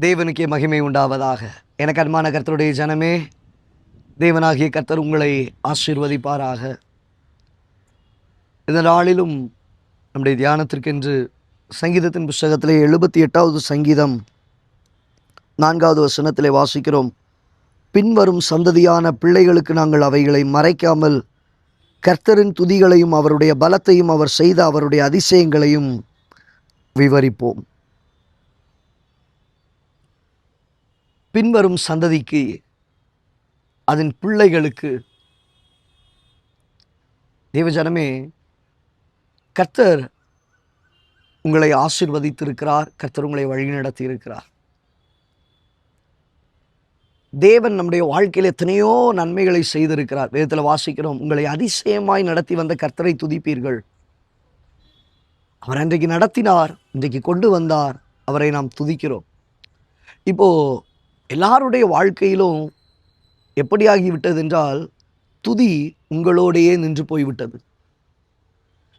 தேவனுக்கே மகிமை உண்டாவதாக. எனக்கு அன்பான கர்த்தருடைய ஜனமே, தேவனாகிய கர்த்தர் உங்களை ஆசீர்வதிப்பாராக. இந்த நாளிலும் நம்முடைய தியானத்திற்கென்று சங்கீதத்தின் புஸ்தகத்திலே 78வது சங்கீதம் 4வது வசனத்திலே வாசிக்கிறோம். பின்வரும் சந்ததியான பிள்ளைகளுக்கு நாங்கள் அவைகளை மறைக்காமல் கர்த்தரின் துதிகளையும் அவருடைய பலத்தையும் அவர் செய்த அவருடைய அதிசயங்களையும் விவரிப்போம். பின்வரும் சந்ததிக்கு, அதன் பிள்ளைகளுக்கு, தேவஜனமே, கர்த்தர் உங்களை ஆசீர்வதித்திருக்கிறார். கர்த்தர் உங்களை வழிநடத்தி இருக்கிறார். தேவன் நம்முடைய வாழ்க்கையில் எத்தனையோ நன்மைகளை செய்திருக்கிறார். வேதத்தில் வாசிக்கிறோம், உங்களை அதிசயமாய் நடத்தி வந்த கர்த்தரை துதிப்பீர்கள். அவர் அன்றைக்கு நடத்தினார், இன்றைக்கு கொண்டு வந்தார், அவரை நாம் துதிக்கிறோம். இப்போ எல்லாருடைய வாழ்க்கையிலும் எப்படியாகிவிட்டது என்றால், துதி உங்களோடையே நின்று போய்விட்டது.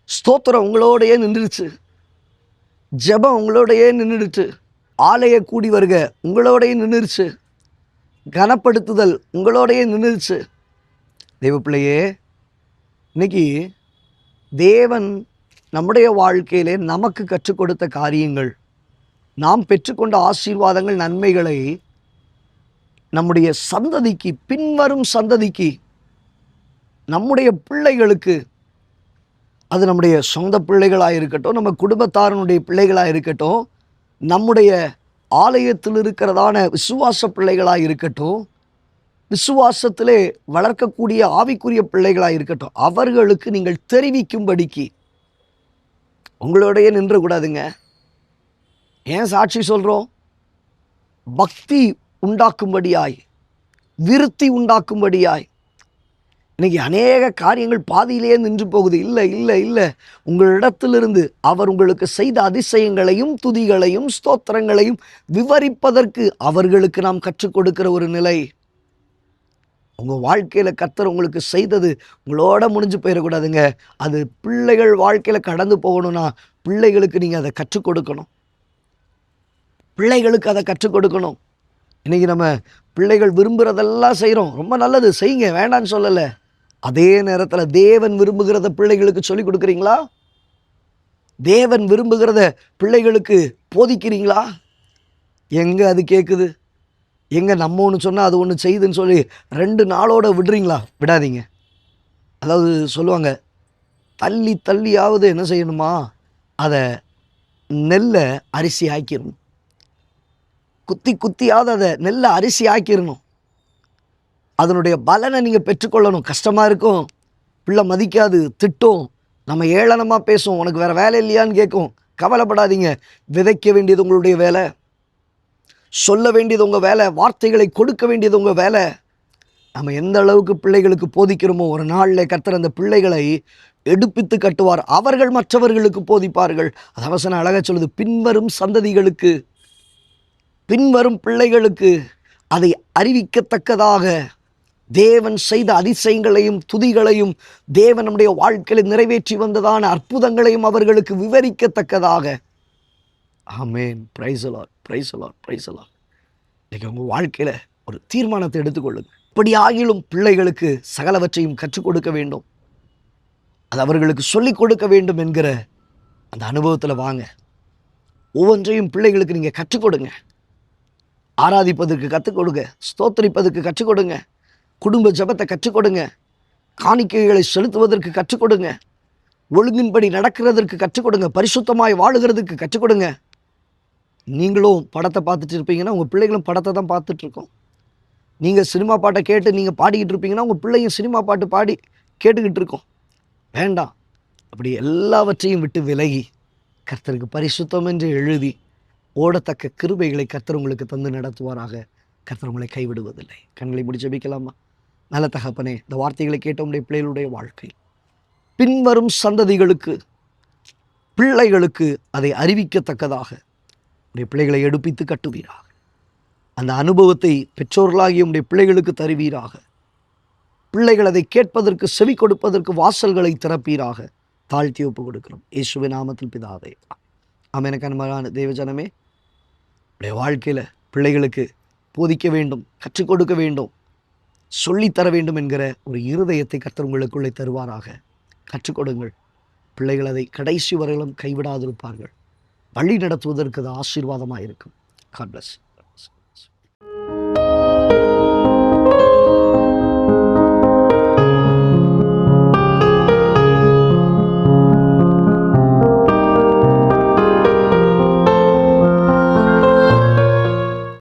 ஸ்தோத்திரம் உங்களோடையே நின்றுச்சு. ஜெபம் உங்களோடையே நின்றுடுச்சு. ஆலய கூடி வருக உங்களோடையே நின்றுச்சு. கனப்படுத்துதல் உங்களோடையே நின்றுச்சு. தேவ பிள்ளையே, இன்னைக்கு தேவன் நம்முடைய வாழ்க்கையிலே நமக்கு கற்றுக் கொடுத்த காரியங்கள், நாம் பெற்றுக்கொண்ட ஆசீர்வாதங்கள், நன்மைகளை நம்முடைய சந்ததிக்கு, பின்வரும் சந்ததிக்கு, நம்முடைய பிள்ளைகளுக்கு, அது நம்முடைய சொந்த பிள்ளைகளாக இருக்கட்டும், நம்ம குடும்பத்தாரனுடைய பிள்ளைகளாக இருக்கட்டும், நம்முடைய ஆலயத்தில் இருக்கிறதான விசுவாச பிள்ளைகளாக இருக்கட்டும், விசுவாசத்திலே வளர்க்கக்கூடிய ஆவிக்குரிய பிள்ளைகளாக இருக்கட்டும், அவர்களுக்கு நீங்கள் தெரிவிக்கும்படிக்கு உங்களோடையே நின்று கூடாதுங்க. ஏன் சாட்சி சொல்கிறோம்? பக்தி உண்டாக்கும்படியாய், விருத்தி உண்டாக்கும்படியாய். இன்னைக்கு அநேக காரியங்கள் பாதியிலேயே நின்று போகுது. இல்லை இல்லை இல்லை, உங்களிடத்திலிருந்து அவர் உங்களுக்கு செய்த அதிசயங்களையும் துதிகளையும் ஸ்தோத்திரங்களையும் விவரிப்பதற்கு அவர்களுக்கு நாம் கற்றுக் கொடுக்கிற ஒரு நிலை. உங்கள் வாழ்க்கையில் கர்த்தர் உங்களுக்கு செய்தது உங்களோட முடிஞ்சு போயிடக்கூடாதுங்க. அது பிள்ளைகள் வாழ்க்கையில் கடந்து போகணும்னா பிள்ளைகளுக்கு நீங்கள் அதை கற்றுக் கொடுக்கணும். பிள்ளைகளுக்கு அதை கற்றுக் கொடுக்கணும். இன்றைக்கி நம்ம பிள்ளைகள் விரும்புகிறதெல்லாம் செய்கிறோம். ரொம்ப நல்லது, செய்யுங்க, வேண்டான்னு சொல்லலை. அதே நேரத்தில் தேவன் விரும்புகிறத பிள்ளைகளுக்கு சொல்லிக் கொடுக்குறீங்களா? தேவன் விரும்புகிறத பிள்ளைகளுக்கு போதிக்கிறீங்களா? எங்கே அது கேட்குது? எங்கே நம்ம ஒன்று சொன்னால் அது ஒன்று செய்யுதுன்னு சொல்லி 2 நாளோட விடுறீங்களா? விடாதீங்க. அதாவது சொல்லுவாங்க, தள்ளி தள்ளியாவது என்ன செய்யணுமா, அதை நெல்லை அரிசி ஆக்கிடணும். குத்தி குத்தியாவது அதை நெல்லை அரிசி ஆக்கிடணும். அதனுடைய பலனை நீங்கள் பெற்றுக்கொள்ளணும். கஷ்டமாக இருக்கும், பிள்ளை மதிக்காது, திட்டும், நம்ம ஏளனமாக பேசுவோம், உனக்கு வேறு வேலை இல்லையான்னு கேட்கும். கவலைப்படாதீங்க. விதைக்க வேண்டியது உங்களுடைய வேலை, சொல்ல வேண்டியது உங்கள் வேலை, வார்த்தைகளை கொடுக்க வேண்டியது உங்கள் வேலை. நம்ம எந்த அளவுக்கு பிள்ளைகளுக்கு போதிக்கிறோமோ, ஒரு நாளில் கர்த்தர் அந்த பிள்ளைகளை எடுப்பித்து கட்டுவார். அவர்கள் மற்றவர்களுக்கு போதிப்பார்கள். அது வசனம் அழகாக சொல்லுது, பின்வரும் சந்ததிகளுக்கு, பின்வரும் பிள்ளைகளுக்கு அதை அறிவிக்கத்தக்கதாக தேவன் செய்த அதிசயங்களையும் துதிகளையும், தேவன் நம்முடைய வாழ்க்கையில் நிறைவேற்றி வந்ததான அற்புதங்களையும் அவர்களுக்கு விவரிக்கத்தக்கதாக. Amen. Praise the Lord, praise the Lord, praise the Lord. இன்னைக்கு உங்கள் வாழ்க்கையில் ஒரு தீர்மானத்தை எடுத்துக்கொள்ளுங்க. இப்படி ஆகிலும் பிள்ளைகளுக்கு சகலவற்றையும் கற்றுக் கொடுக்க வேண்டும், அது அவர்களுக்கு சொல்லிக் கொடுக்க வேண்டும் என்கிற அந்த அனுபவத்தில் வாங்க. ஒவ்வொன்றையும் பிள்ளைகளுக்கு நீங்கள் கற்றுக் கொடுங்க. ஆராதிப்பதற்கு கற்றுக் கொடுங்க, ஸ்தோத்திரிப்பதற்கு கற்றுக் கொடுங்க, குடும்ப ஜெபத்தை கற்றுக் கொடுங்க, காணிக்கைகளை செலுத்துவதற்கு கற்றுக் கொடுங்க, ஒழுங்கின்படி நடக்கிறதற்கு கற்றுக் கொடுங்க, பரிசுத்தமாய் வாழுகிறதுக்கு கற்றுக் கொடுங்க. நீங்களும் படத்தை பார்த்துட்டு இருப்பீங்கன்னா உங்கள் பிள்ளைகளும் படத்தை தான் பார்த்துட்ருக்கோம். நீங்கள் சினிமா பாட்டை கேட்டு நீங்கள் பாடிக்கிட்டு இருப்பீங்கன்னா உங்கள் பிள்ளையும் சினிமா பாட்டு பாடி கேட்டுக்கிட்டு இருக்கோம். வேண்டாம். அப்படி எல்லாவற்றையும் விட்டு விலகி கர்த்தருக்கு பரிசுத்தம் என்று எழுதி ஓடத்தக்க கிருபைகளை கர்த்தர் உங்களுக்கு தந்து நடத்துவாராக. கர்த்தர் உங்களை கைவிடுவதில்லை. கண்களை மூடி ஜெபிக்கலாமா? நல்ல தகப்பனே, இந்த வார்த்தைகளை கேட்ட உடைய பிள்ளைகளுடைய வாழ்க்கை, பின்வரும் சந்ததிகளுக்கு, பிள்ளைகளுக்கு அதை அறிவிக்கத்தக்கதாக உடைய பிள்ளைகளை எடுப்பித்து கட்டுவீராக. அந்த அனுபவத்தை பெற்றோர்களாகிய உடைய பிள்ளைகளுக்கு தருவீராக. பிள்ளைகள் அதை கேட்பதற்கு, செவி கொடுப்பதற்கு வாசல்களை திறப்பீராக. தாழ்த்தி ஒப்பு கொடுக்கிறோம் இயேசுவின் நாமத்தில் பிதாவே. ஆமென். எனக்கு அன்பான தேவஜனமே, உடைய வாழ்க்கையில் பிள்ளைகளுக்கு போதிக்க வேண்டும், கற்றுக் கொடுக்க வேண்டும், சொல்லித்தர வேண்டும் என்கிற ஒரு இருதயத்தை கர்த்தர் உங்களுக்குள்ளே தருவாராக. கற்றுக் கொடுங்கள். பிள்ளைகள் அதை கடைசி வரையிலும் கைவிடாதிருப்பார்கள். வழி நடத்துவதற்கு அது ஆசீர்வாதமாக இருக்கும். God plus.